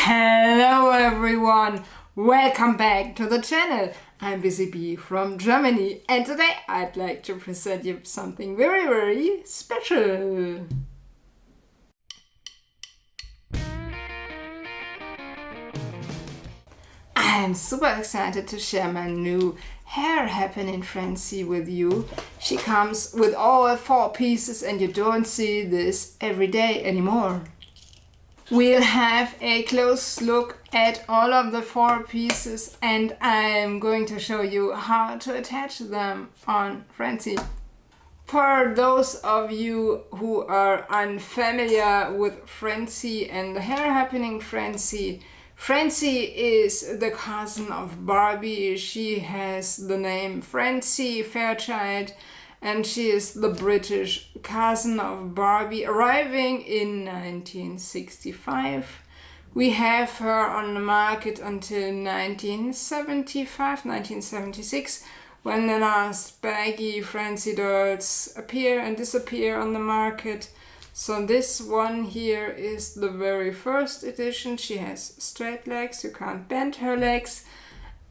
Hello everyone, welcome back to the channel. I'm Busy Bee from Germany and today I'd like to present you something very special. I'm super excited to share my new hair happening Francie with you. She comes with all 4 pieces and you don't see this every day anymore. We'll have a close look at all of the 4 pieces and I'm going to show you how to attach them on Francie. For those of you who are unfamiliar with Francie and the hair happening Francie, Francie is the cousin of Barbie. She has the name Francie Fairchild and she is the British cousin of Barbie, arriving in 1965. We have her on the market until 1976, when the last baggy Francie dolls appear and disappear on the market. So this one here is the very first edition. She has straight legs, you can't bend her legs.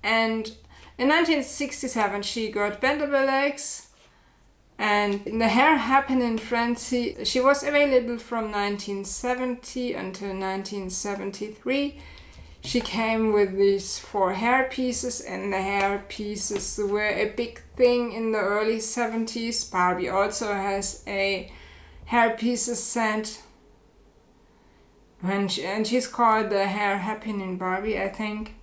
And in 1967 she got bendable legs. And in the hair happening Francie, she was available from 1970 until 1973. She came with these 4 hair pieces, and the hair pieces were a big thing in the early 70s. Barbie also has a hair pieces set. And she's called the hair happening Barbie, I think.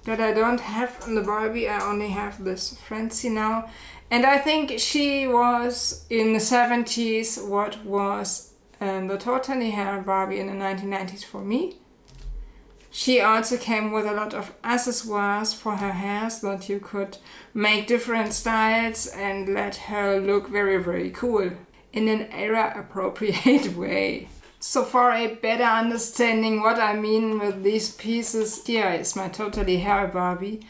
But I don't have on the Barbie, I only have this Francie now. And I think she was in the 70s what was the totally hair Barbie in the 1990s for me. She also came with a lot of accessoires for her hair so that you could make different styles and let her look very cool in an era appropriate way. So for a better understanding what I mean with these pieces, here is my totally hair Barbie.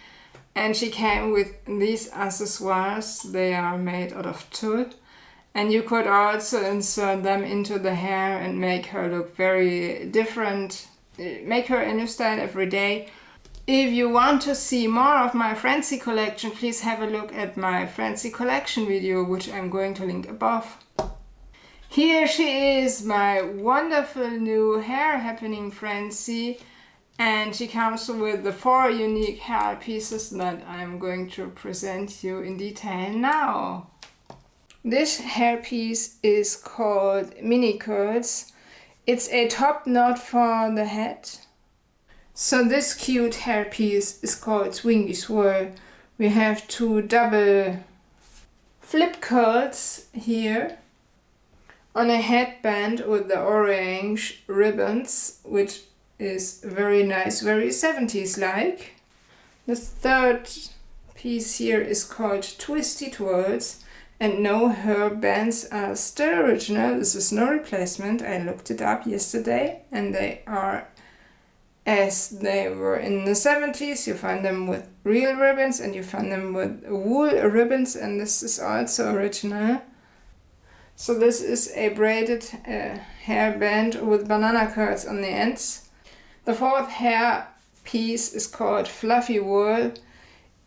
And she came with these accessoires. They are made out of tulle. And you could also insert them into the hair and make her look very different. Make her a new style every day. If you want to see more of my Francie collection, please have a look at my Francie collection video, which I'm going to link above. Here she is, my wonderful new hair happening Francie. And she comes with the 4 unique hair pieces that I'm going to present you in detail now. This hair piece is called Timecodes. It's a top knot for the head. So this cute hair piece is called Swingy Swirl. We have 2 double flip curls here on a headband with the orange ribbons, which is very nice, very 70s like. The 3rd piece here is called Twisty Twirls, and no, her bands are still original. This is no replacement. I looked it up yesterday and they are as they were in the 70s. You find them with real ribbons and you find them with wool ribbons, and this is also original. So this is a braided hairband with banana curls on the ends. The 4th hair piece is called Fluffy Whirl.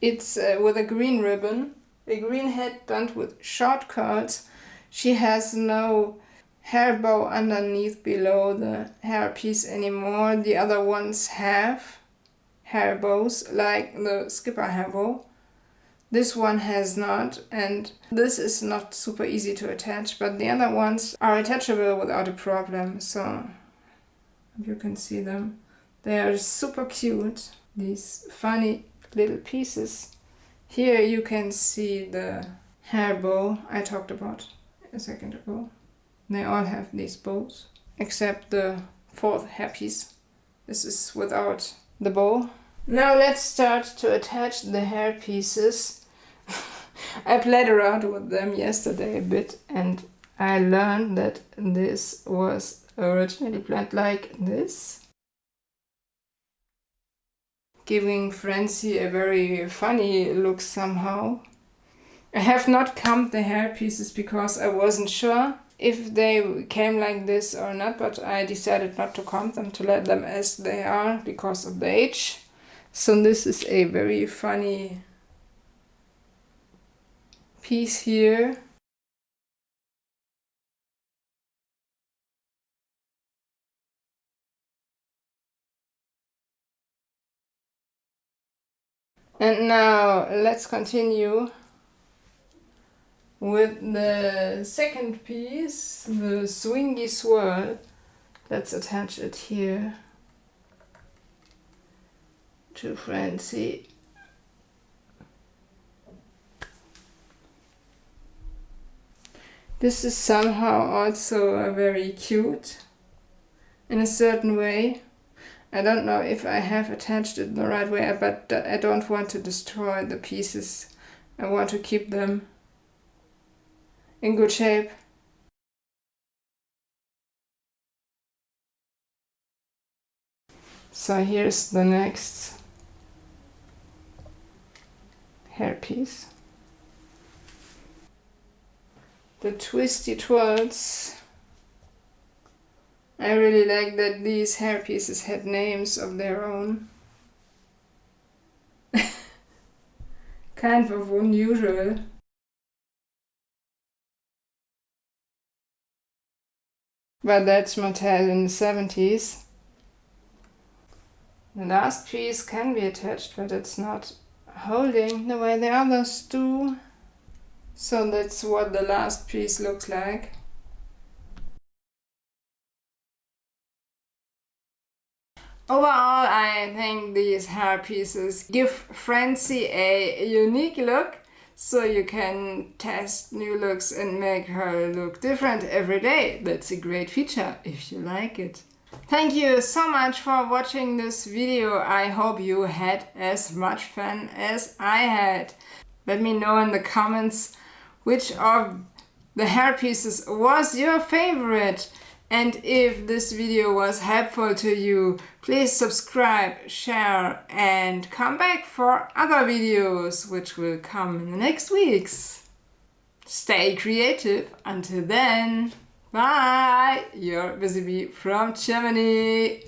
It's with a green ribbon, a green headband with short curls. She has no hair bow underneath below the hair piece anymore. The other ones have hair bows, like the Skipper hair bow. This one has not, and this is not super easy to attach, but the other ones are attachable without a problem, so you can see them. They are super cute, these funny little pieces. Here you can see the hair bow I talked about a second ago. They all have these bows, except the 4th hair piece. This is without the bow. Now let's start to attach the hair pieces. I played around with them yesterday a bit and I learned that this was originally planned like this, giving Francie a very funny look somehow. I have not combed the hair pieces because I wasn't sure if they came like this or not, but I decided not to comb them, to let them as they are because of the age. So this is a very funny piece here. And now let's continue with the second piece, the swingy swirl. Let's attach it here to Francie. This is somehow also very cute in a certain way. I don't know if I have attached it the right way, but I don't want to destroy the pieces. I want to keep them in good shape. So here's the next hairpiece. The twisty twirls. I really like that these hairpieces had names of their own. Kind of unusual. But that's Mattel in the 70s. The last piece can be attached, but it's not holding the way the others do. So that's what the last piece looks like. Overall, I think these hair pieces give Francie a unique look, so you can test new looks and make her look different every day. That's a great feature if you like it. Thank you so much for watching this video. I hope you had as much fun as I had. Let me know in the comments which of the hair pieces was your favorite. And if this video was helpful to you, please subscribe, share, and come back for other videos which will come in the next weeks. Stay creative. Until then, bye! Your Busy Bee from Germany.